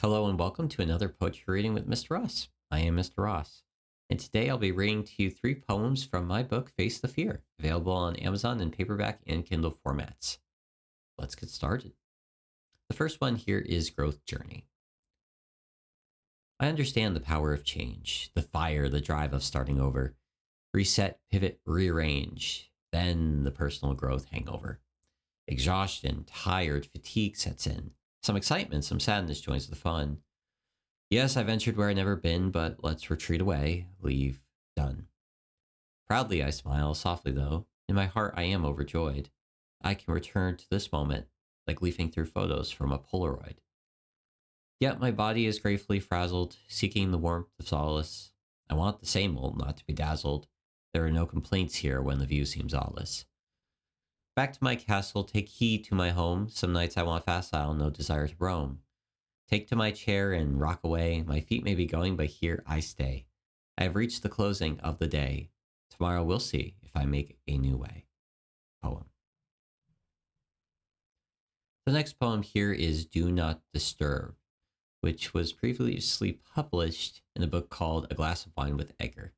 Hello and welcome to another poetry reading with Mr. Ross. I am Mr. Ross, and today I'll be reading to you three poems from my book, Face the Fear, available on Amazon in paperback and Kindle formats. Let's get started. The first one here is Growth Journey. I understand the power of change, the fire, the drive of starting over. Reset, pivot, rearrange, then the personal growth hangover. Exhaustion, tired, fatigue sets in. Some excitement, some sadness joins the fun. Yes, I ventured where I'd never been, but let's retreat away, leave, done. Proudly I smile, softly though. In my heart I am overjoyed. I can return to this moment, like leafing through photos from a Polaroid. Yet my body is gratefully frazzled, seeking the warmth of solace. I want the same old, not to be dazzled. There are no complaints here when the view seems aweless. Back to my castle, take heed to my home. Some nights I want facile, no desire to roam. Take to my chair and rock away. My feet may be going, but here I stay. I have reached the closing of the day. Tomorrow we'll see if I make a new way. Poem. The next poem here is Do Not Disturb, which was previously published in a book called A Glass of Wine with Edgar.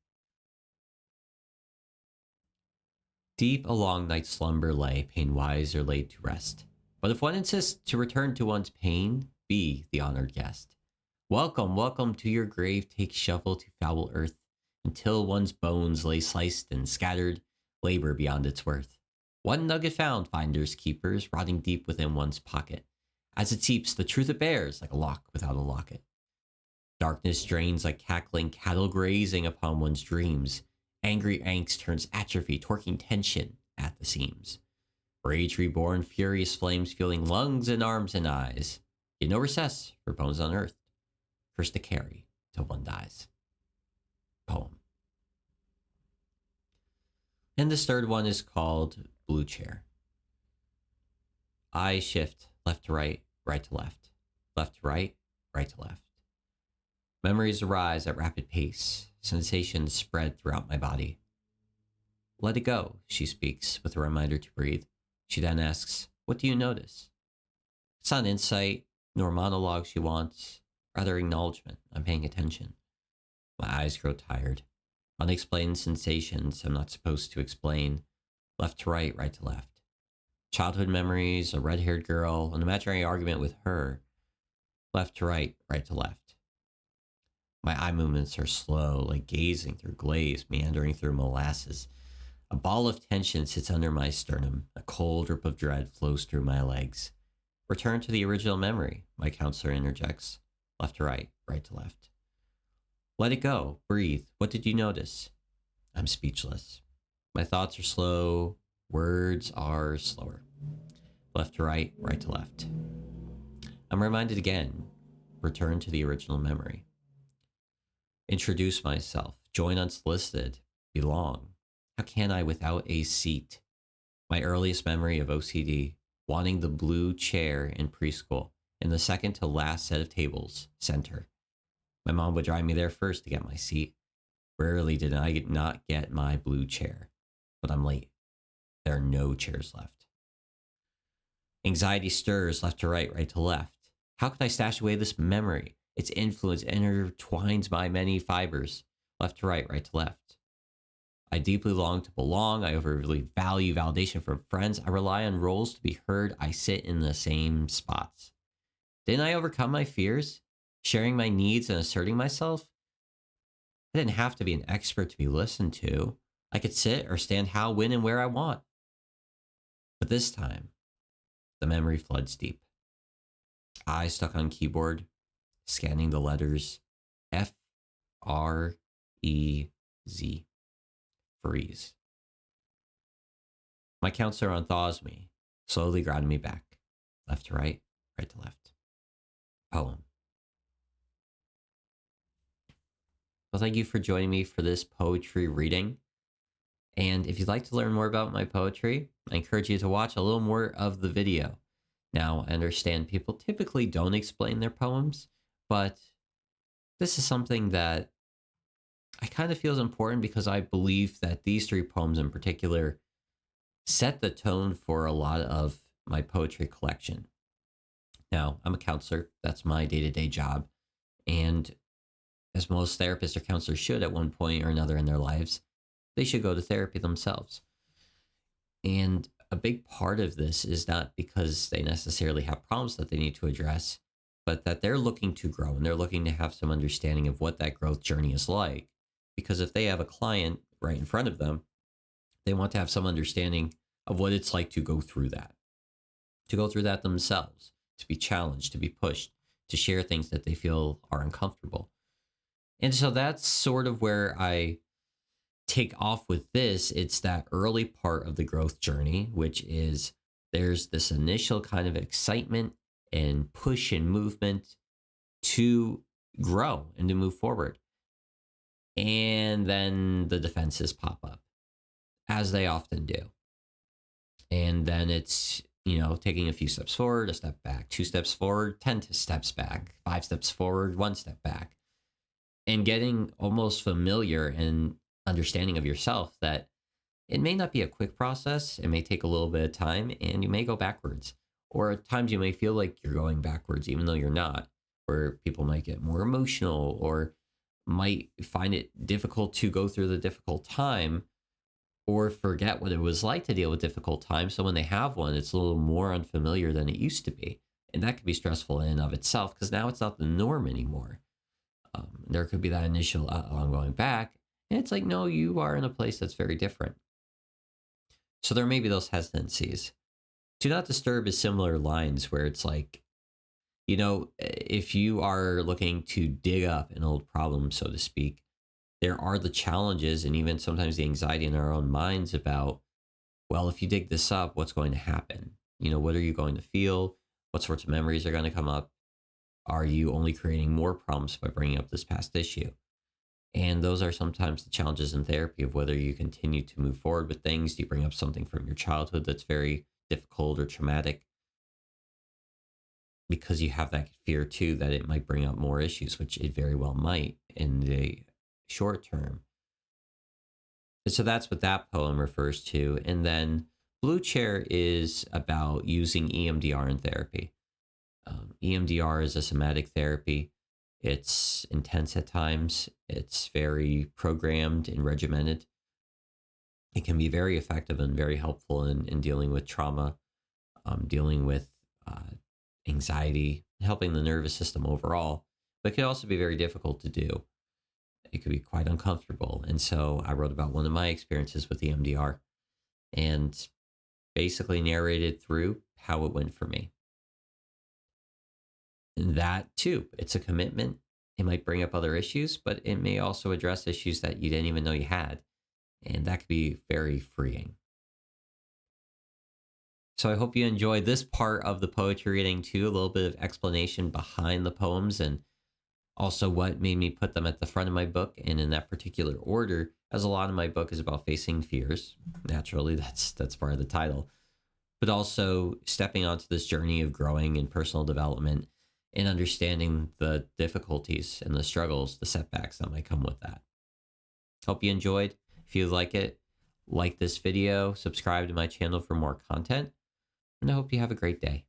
Deep a long night's slumber lay, pain wise or laid to rest. But if one insists to return to one's pain, be the honored guest. Welcome, welcome to your grave, take shovel to foul earth, until one's bones lay sliced and scattered, labor beyond its worth. One nugget found, finders, keepers, rotting deep within one's pocket. As it seeps, the truth it bears, like a lock without a locket. Darkness drains like cackling cattle grazing upon one's dreams. Angry angst turns atrophy, torquing tension at the seams. Rage reborn, furious flames fueling lungs and arms and eyes. Yet no recess for bones unearthed, first to carry till one dies. Poem. And this third one is called Blue Chair. I shift left to right, right to left, left to right, right to left. Memories arise at rapid pace, sensations spread throughout my body. Let it go, she speaks, with a reminder to breathe. She then asks, what do you notice? It's not insight, nor monologue she wants, rather acknowledgement. I'm paying attention. My eyes grow tired. Unexplained sensations I'm not supposed to explain. Left to right, right to left. Childhood memories, a red-haired girl, an imaginary argument with her. Left to right, right to left. My eye movements are slow, like gazing through glaze, meandering through molasses. A ball of tension sits under my sternum. A cold drip of dread flows through my legs. Return to the original memory, my counselor interjects. Left to right, right to left. Let it go, breathe. What did you notice? I'm speechless. My thoughts are slow, words are slower. Left to right, right to left. I'm reminded again. Return to the original memory. Introduce myself, join unsolicited, belong. How can I without a seat? My earliest memory of OCD, wanting the blue chair in preschool, in the second to last set of tables, center. My mom would drive me there first to get my seat. Rarely did I not get my blue chair, but I'm late. There are no chairs left. Anxiety stirs left to right, right to left. How could I stash away this memory? Its influence intertwines my many fibers, left to right, right to left. I deeply long to belong. I overly value validation from friends. I rely on roles to be heard. I sit in the same spots. Didn't I overcome my fears, sharing my needs and asserting myself? I didn't have to be an expert to be listened to. I could sit or stand how, when, and where I want. But this time, the memory floods deep. Eyes stuck on keyboard, scanning the letters F, R, E, Z. Freeze. My counselor unthaws me, slowly grounding me back. Left to right, right to left. Poem. Well, thank you for joining me for this poetry reading. And if you'd like to learn more about my poetry, I encourage you to watch a little more of the video. Now, I understand people typically don't explain their poems, but this is something that I kind of feel is important because I believe that these three poems in particular set the tone for a lot of my poetry collection. Now, I'm a counselor. That's my day-to-day job. And as most therapists or counselors should at one point or another in their lives, they should go to therapy themselves. And a big part of this is not because they necessarily have problems that they need to address, but that they're looking to grow and they're looking to have some understanding of what that growth journey is like. Because if they have a client right in front of them, they want to have some understanding of what it's like to go through that themselves, to be challenged, to be pushed, to share things that they feel are uncomfortable. And so that's sort of where I take off with this. It's that early part of the growth journey, which is there's this initial kind of excitement and push and movement to grow and to move forward. And then the defenses pop up, as they often do. And then it's, taking a few steps forward, a step back, 2 steps forward, 10 steps back, 5 steps forward, 1 step back, and getting almost familiar and understanding of yourself that it may not be a quick process. It may take a little bit of time and you may go backwards. Or at times you may feel like you're going backwards, even though you're not, where people might get more emotional or might find it difficult to go through the difficult time or forget what it was like to deal with difficult times. So when they have one, it's a little more unfamiliar than it used to be. And that could be stressful in and of itself because now it's not the norm anymore. There could be that initial, I'm going back. And it's like, no, you are in a place that's very different. So there may be those hesitancies. Do not disturb is similar lines where it's like, if you are looking to dig up an old problem, so to speak, there are the challenges and even sometimes the anxiety in our own minds about, well, if you dig this up, what's going to happen? What are you going to feel? What sorts of memories are going to come up? Are you only creating more problems by bringing up this past issue? And those are sometimes the challenges in therapy of whether you continue to move forward with things. Do you bring up something from your childhood that's very difficult or traumatic? Because you have that fear too that it might bring up more issues, which it very well might in the short term. And so that's what that poem refers to. And then Blue Chair is about using EMDR in therapy. EMDR is a somatic therapy. It's intense at times. It's very programmed and regimented. It can be very effective and very helpful in dealing with trauma, dealing with anxiety, helping the nervous system overall. But it can also be very difficult to do. It could be quite uncomfortable. And so I wrote about one of my experiences with EMDR and basically narrated through how it went for me. And that too, it's a commitment. It might bring up other issues, but it may also address issues that you didn't even know you had. And that could be very freeing. So I hope you enjoyed this part of the poetry reading too, a little bit of explanation behind the poems and also what made me put them at the front of my book and in that particular order, as a lot of my book is about facing fears. Naturally, that's part of the title. But also stepping onto this journey of growing in personal development and understanding the difficulties and the struggles, the setbacks that might come with that. Hope you enjoyed. If you like this video, subscribe to my channel for more content, and I hope you have a great day.